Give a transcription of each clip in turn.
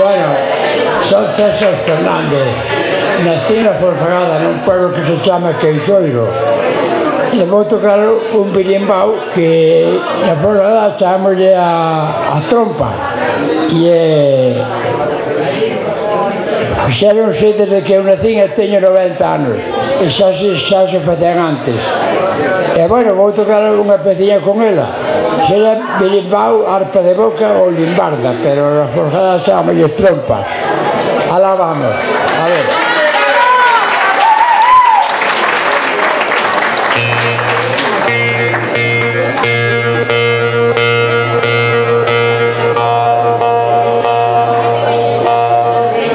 Bueno, son César Fernández. Nací na Fonsagrada, nun pueblo que se chama Queixoiro. E vou tocar un birimbau que na Fonsagrada chamámoslle a trompa. E fixeron desde que eu nací e teño 90 anos. E xa se facían antes. E, bueno, vou tocar unha peciña con ela. Sería birimbau, arpa de boca ou limbarda, pero na Fonsagrada chamámoslle trompas. Alá vamos, a ver.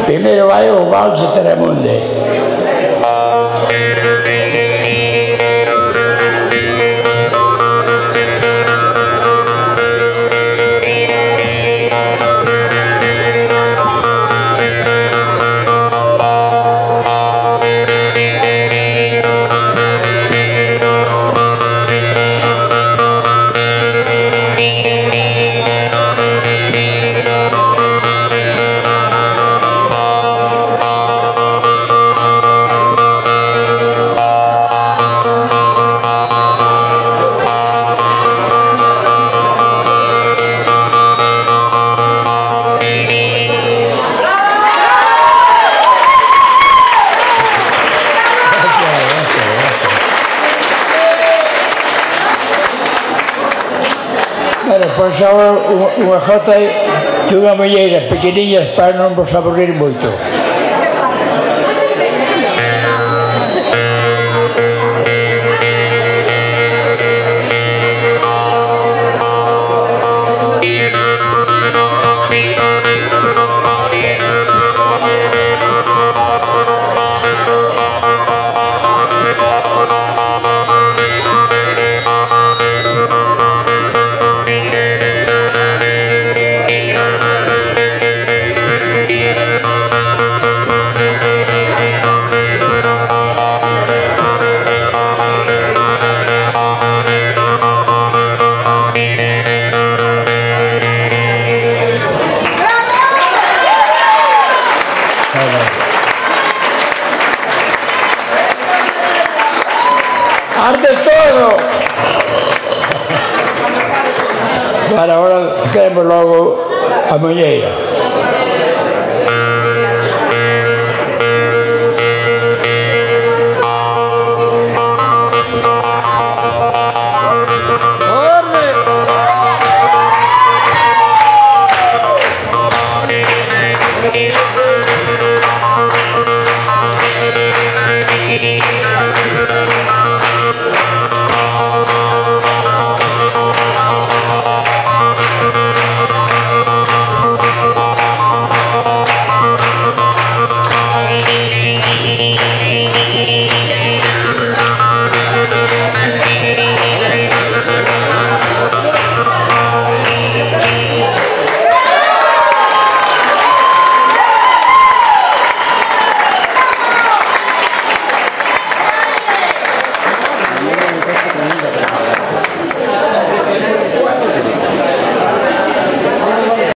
Primeiro vai o Vals de Telemunde. Bueno, pois agora unha jota dunha molleira pequeniñas para non vos aburrir moito. ¡Arde todo! Para ahora queremos logo a molleira.